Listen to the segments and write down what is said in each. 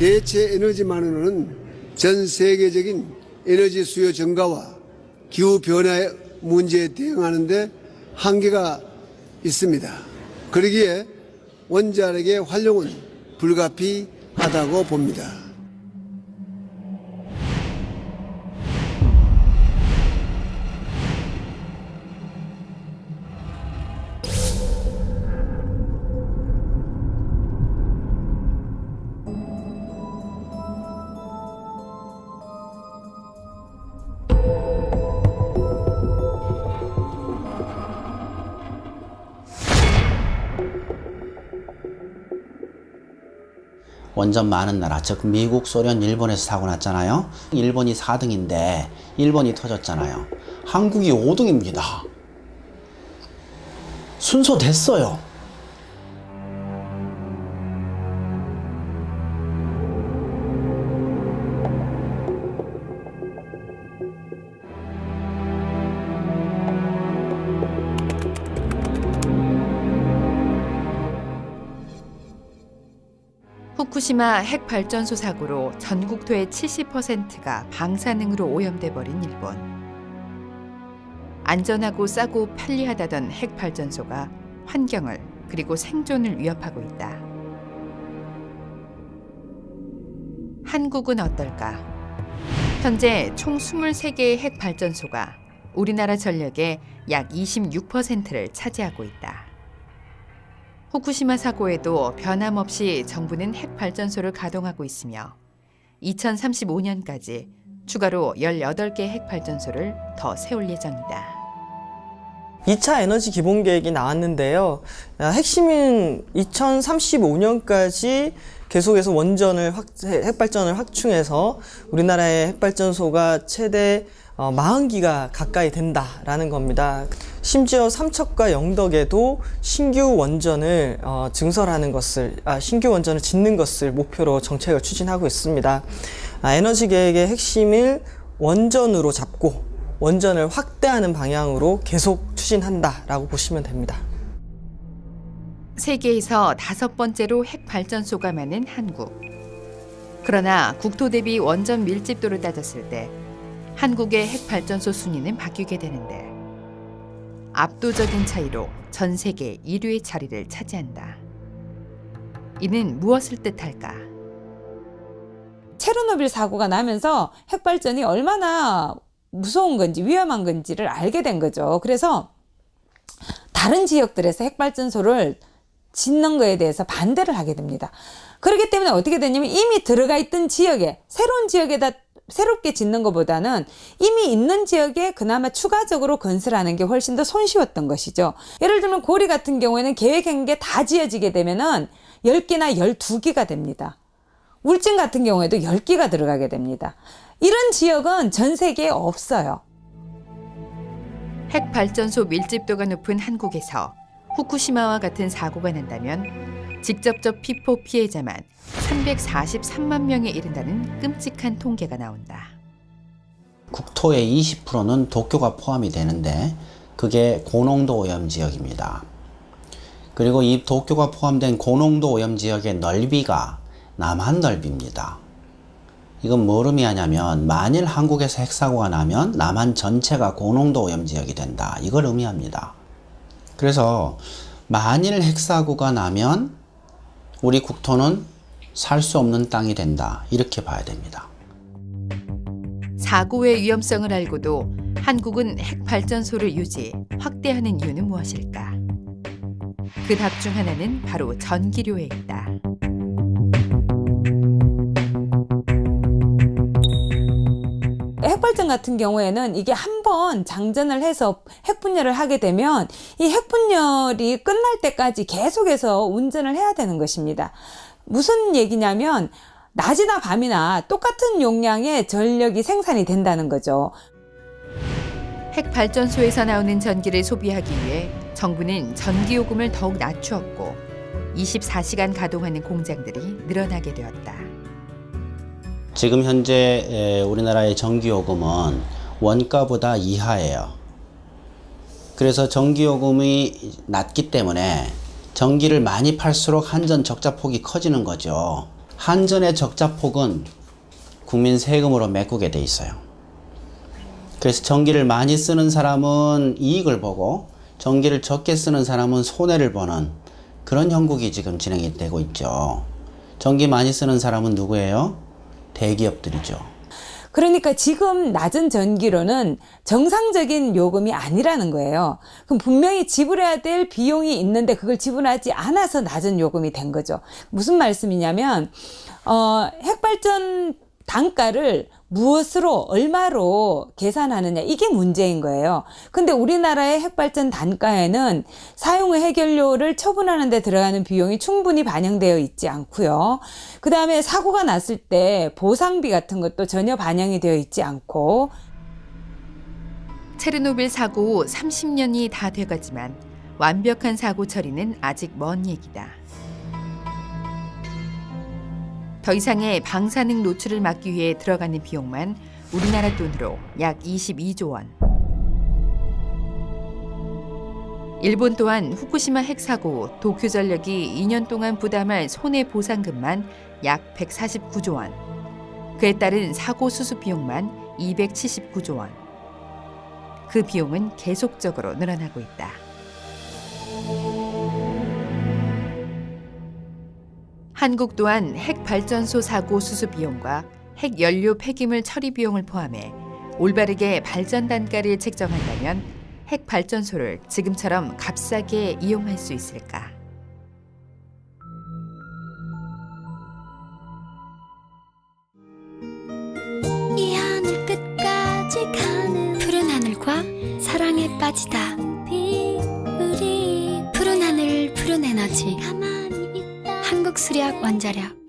대체 에너지만으로는 전 세계적인 에너지 수요 증가와 기후변화 문제에 대응하는 데 한계가 있습니다. 그러기에 원자력의 활용은 불가피하다고 봅니다. 원전 많은 나라, 즉 미국, 소련, 일본에서 사고 났잖아요. 일본이 4등인데 일본이 터졌잖아요. 한국이 5등입니다. 순서 됐어요. 후쿠시마 핵발전소 사고로 전국토의 70%가 방사능으로 오염돼 버린 일본. 안전하고 싸고 편리하다던 핵발전소가 환경을 그리고 생존을 위협하고 있다. 한국은 어떨까? 현재 총 23개의 핵발전소가 우리나라 전력의 약 26%를 차지하고 있다. 후쿠시마 사고에도 변함없이 정부는 핵발전소를 가동하고 있으며 2035년까지 추가로 18개 핵발전소를 더 세울 예정이다. 2차 에너지 기본계획이 나왔는데요. 핵심은 2035년까지 계속해서 핵발전을 확충해서 우리나라의 핵발전소가 최대 40기가 가까이 된다라는 겁니다. 심지어 삼척과 영덕에도 신규 원전을 신규 원전을 짓는 것을 목표로 정책을 추진하고 있습니다. 에너지 계획의 핵심을 원전으로 잡고 원전을 확대하는 방향으로 계속 추진한다라고 보시면 됩니다. 세계에서 5번째로 핵발전소가 많은 한국. 그러나 국토 대비 원전 밀집도를 따졌을 때 한국의 핵발전소 순위는 바뀌게 되는데 압도적인 차이로 전 세계 1위의 자리를 차지한다. 이는 무엇을 뜻할까? 체르노빌 사고가 나면서 핵발전이 얼마나 무서운 건지 위험한 건지를 알게 된 거죠. 그래서 다른 지역들에서 핵발전소를 짓는 거에 대해서 반대를 하게 됩니다. 그렇기 때문에 어떻게 되냐면 이미 들어가 있던 지역에 새로운 지역에다 새롭게 짓는 것보다는 이미 있는 지역에 그나마 추가적으로 건설하는 게 훨씬 더 손쉬웠던 것이죠. 예를 들면 고리 같은 경우에는 계획한 게 다 지어지게 되면은 10개나 12개가 됩니다. 울진 같은 경우에도 10개가 들어가게 됩니다. 이런 지역은 전 세계에 없어요. 핵발전소 밀집도가 높은 한국에서 후쿠시마와 같은 사고가 난다면 직접적 피폭 피해자만 343만 명에 이른다는 끔찍한 통계가 나온다. 국토의 20%는 도쿄가 포함이 되는데 그게 고농도 오염 지역입니다. 그리고 이 도쿄가 포함된 고농도 오염 지역의 넓이가 남한 넓이입니다. 이건 뭘 의미하냐면 만일 한국에서 핵사고가 나면 남한 전체가 고농도 오염 지역이 된다. 이걸 의미합니다. 그래서 만일 핵사고가 나면 우리 국토는 살 수 없는 땅이 된다. 이렇게 봐야 됩니다. 사고의 위험성을 알고도 한국은 핵발전소를 유지, 확대하는 이유는 무엇일까? 그 답 중 하나는 바로 전기료에 있다. 핵발전 같은 경우에는 이게 한번 장전을 해서 핵분열을 하게 되면 이 핵분열이 끝날 때까지 계속해서 운전을 해야 되는 것입니다. 무슨 얘기냐면 낮이나 밤이나 똑같은 용량의 전력이 생산이 된다는 거죠. 핵발전소에서 나오는 전기를 소비하기 위해 정부는 전기요금을 더욱 낮추었고 24시간 가동하는 공장들이 늘어나게 되었다. 지금 현재 우리나라의 전기요금은 원가보다 이하예요. 그래서 전기요금이 낮기 때문에 전기를 많이 팔수록 한전 적자폭이 커지는 거죠. 한전의 적자폭은 국민 세금으로 메꾸게 돼 있어요. 그래서 전기를 많이 쓰는 사람은 이익을 보고 전기를 적게 쓰는 사람은 손해를 보는 그런 형국이 지금 진행이 되고 있죠. 전기 많이 쓰는 사람은 누구예요? 대기업들이죠. 그러니까 지금 낮은 전기료는 정상적인 요금이 아니라는 거예요. 그럼 분명히 지불해야 될 비용이 있는데 그걸 지불하지 않아서 낮은 요금이 된 거죠. 무슨 말씀이냐면 핵발전 단가를 무엇으로 얼마로 계산하느냐 이게 문제인 거예요. 근데 우리나라의 핵발전 단가에는 사용 후 해결료를 처분하는 데 들어가는 비용이 충분히 반영되어 있지 않고요. 그 다음에 사고가 났을 때 보상비 같은 것도 전혀 반영이 되어 있지 않고 체르노빌 사고 후 30년이 다 돼가지만 완벽한 사고 처리는 아직 먼 얘기다. 더 이상의 방사능 노출을 막기 위해 들어가는 비용만 우리나라 돈으로 약 22조 원. 일본 또한 후쿠시마 핵사고 후 도쿄전력이 2년 동안 부담할 손해보상금만 약 149조 원. 그에 따른 사고 수습 비용만 279조 원. 그 비용은 계속적으로 늘어나고 있다. 한국 또한 핵발전소 사고 수습 비용과 핵연료 폐기물 처리 비용을 포함해 올바르게 발전 단가를 책정한다면 핵발전소를 지금처럼 값싸게 이용할 수 있을까? 이 하늘 끝까지 가는 푸른 하늘과 사랑에 빠지다. 우리 푸른 하늘 푸른 에너지 한국수력 원자력.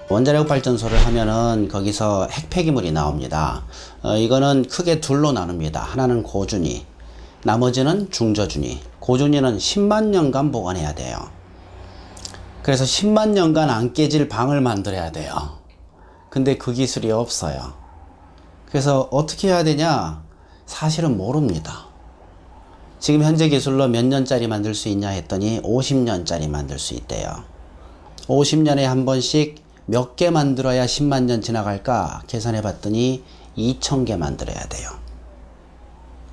원자력 발전소를 하면은 거기서 핵 폐기물이 나옵니다. 이거는 크게 둘로 나눕니다. 하나는 고준위, 나머지는 중저준위. 고준위는 10만 년간 보관해야 돼요. 그래서 10만 년간 안 깨질 방을 만들어야 돼요. 근데 그 기술이 없어요. 그래서 어떻게 해야 되냐? 사실은 모릅니다. 지금 현재 기술로 몇 년짜리 만들 수 있냐 했더니 50년짜리 만들 수 있대요. 50년에 한 번씩 몇 개 만들어야 10만 년 지나갈까 계산해 봤더니 2,000개 만들어야 돼요.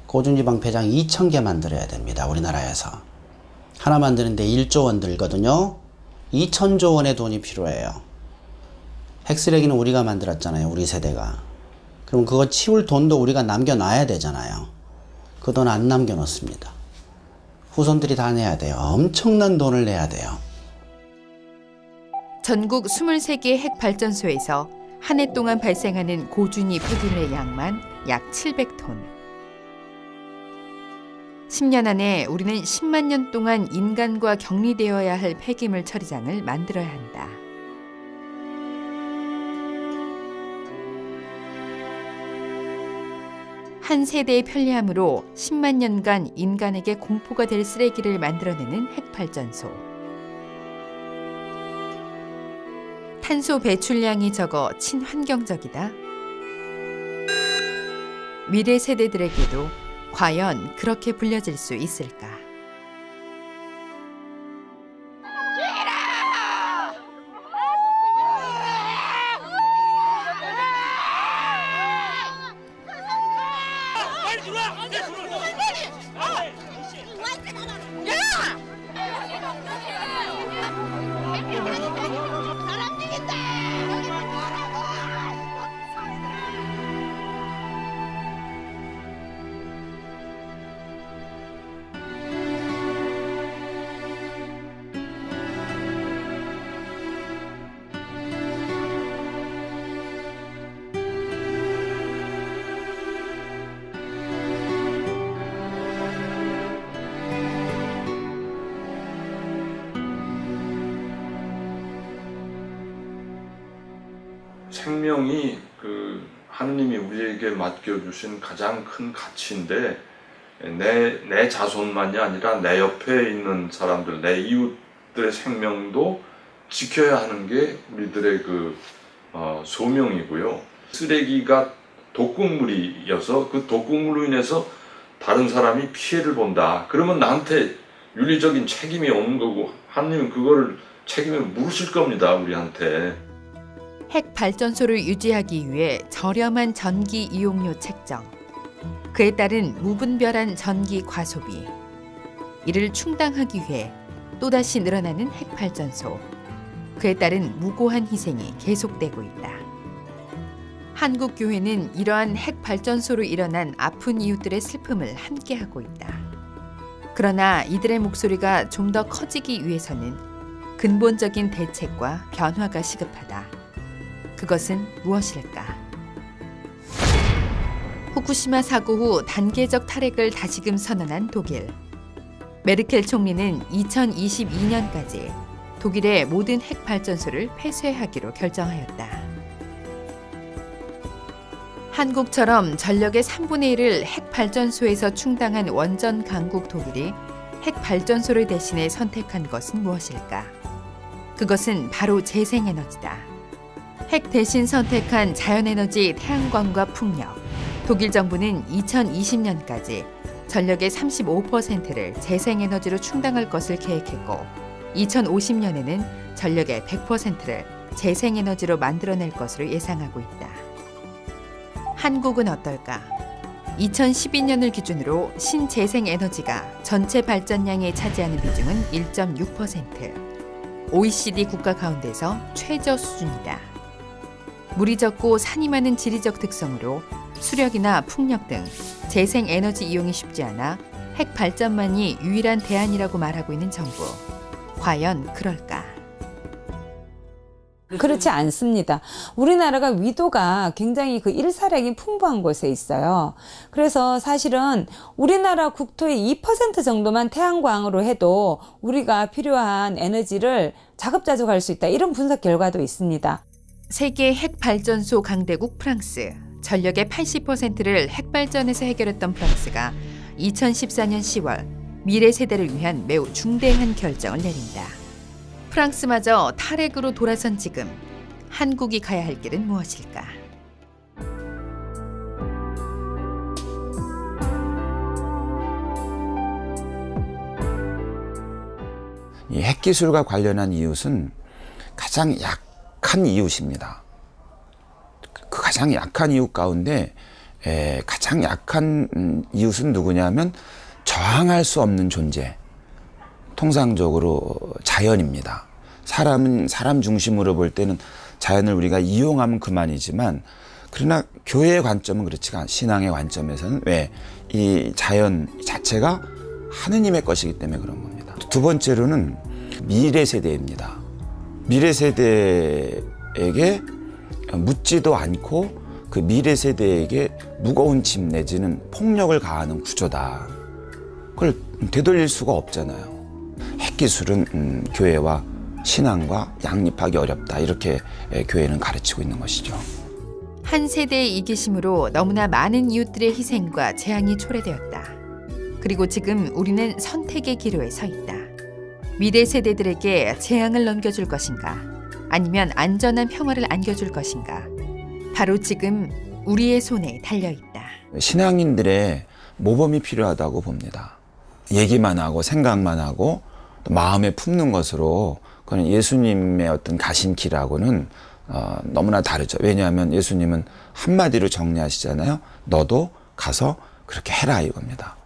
고준위방 폐장 2,000개 만들어야 됩니다. 우리나라에서. 하나 만드는데 1조 원 들거든요. 2,000조 원의 돈이 필요해요. 핵쓰레기는 우리가 만들었잖아요. 우리 세대가. 그럼 그거 치울 돈도 우리가 남겨놔야 되잖아요. 그 돈 안 남겨놓습니다. 후손들이 다 내야 돼요. 엄청난 돈을 내야 돼요. 전국 23개 핵발전소에서 한 해 동안 발생하는 고준위 폐기물의 양만 약 700톤. 10년 안에 우리는 10만 년 동안 인간과 격리되어야 할 폐기물 처리장을 만들어야 한다. 한 세대의 편리함으로 10만 년간 인간에게 공포가 될 쓰레기를 만들어내는 핵발전소. 탄소 배출량이 적어 친환경적이다. 미래 세대들에게도 과연 그렇게 불려질 수 있을까? 생명이 하느님이 우리에게 맡겨주신 가장 큰 가치인데 내 자손만이 아니라 내 옆에 있는 사람들, 내 이웃들의 생명도 지켜야 하는 게 우리들의 소명이고요. 쓰레기가 독극물이어서 그 독극물로 인해서 다른 사람이 피해를 본다. 그러면 나한테 윤리적인 책임이 오는 거고 하느님은 그거를 책임을 물으실 겁니다. 우리한테. 핵 발전소를 유지하기 위해 저렴한 전기 이용료 책정, 그에 따른 무분별한 전기 과소비, 이를 충당하기 위해 또다시 늘어나는 핵 발전소, 그에 따른 무고한 희생이 계속되고 있다. 한국 교회는 이러한 핵 발전소로 일어난 아픈 이웃들의 슬픔을 함께하고 있다. 그러나 이들의 목소리가 좀 더 커지기 위해서는 근본적인 대책과 변화가 시급하다. 그것은 무엇일까? 후쿠시마 사고 후 단계적 탈핵을 다시금 선언한 독일. 메르켈 총리는 2022년까지 독일의 모든 핵 발전소를 폐쇄하기로 결정하였다. 한국처럼 전력의 3분의 1을 핵 발전소에서 충당한 원전 강국 독일이 핵 발전소를 대신해 선택한 것은 무엇일까? 그것은 바로 재생에너지다. 핵 대신 선택한 자연에너지 태양광과 풍력. 독일 정부는 2020년까지 전력의 35%를 재생에너지로 충당할 것을 계획했고 2050년에는 전력의 100%를 재생에너지로 만들어낼 것으로 예상하고 있다. 한국은 어떨까? 2012년을 기준으로 신재생에너지가 전체 발전량에 차지하는 비중은 1.6%. OECD 국가 가운데서 최저 수준이다. 물이 적고 산이 많은 지리적 특성으로 수력이나 풍력 등 재생에너지 이용이 쉽지 않아 핵 발전만이 유일한 대안이라고 말하고 있는 정부. 과연 그럴까? 그렇지 않습니다. 우리나라가 위도가 굉장히 그 일사량이 풍부한 곳에 있어요. 그래서 사실은 우리나라 국토의 2% 정도만 태양광으로 해도 우리가 필요한 에너지를 자급자족할 수 있다. 이런 분석 결과도 있습니다. 세계 핵발전소 강대국 프랑스. 전력의 80%를 핵발전에서 해결했던 프랑스가 2014년 10월 미래 세대를 위한 매우 중대한 결정을 내린다. 프랑스마저 탈핵으로 돌아선 지금 한국이 가야 할 길은 무엇일까? 이 핵기술과 관련한 이웃은 가장 약한 이웃입니다. 그 가장 약한 이웃 가운데 가장 약한 이웃은 누구냐면 저항할 수 없는 존재. 통상적으로 자연입니다. 사람은 사람 중심으로 볼 때는 자연을 우리가 이용하면 그만이지만 그러나 교회의 관점은 그렇지가 않아요. 신앙의 관점에서는 왜? 이 자연 자체가 하느님의 것이기 때문에 그런 겁니다. 두 번째로는 미래 세대입니다. 미래 세대에게 묻지도 않고 그 미래 세대에게 무거운 짐 내지는 폭력을 가하는 구조다. 그걸 되돌릴 수가 없잖아요. 핵기술은 교회와 신앙과 양립하기 어렵다. 이렇게 교회는 가르치고 있는 것이죠. 한 세대의 이기심으로 너무나 많은 이웃들의 희생과 재앙이 초래되었다. 그리고 지금 우리는 선택의 기로에 서 있다. 미래 세대들에게 재앙을 넘겨줄 것인가? 아니면 안전한 평화를 안겨줄 것인가? 바로 지금 우리의 손에 달려있다. 신앙인들의 모범이 필요하다고 봅니다. 얘기만 하고 생각만 하고 또 마음에 품는 것으로 그건 예수님의 어떤 가신 길하고는 너무나 다르죠. 왜냐하면 예수님은 한마디로 정리하시잖아요. 너도 가서 그렇게 해라 이겁니다.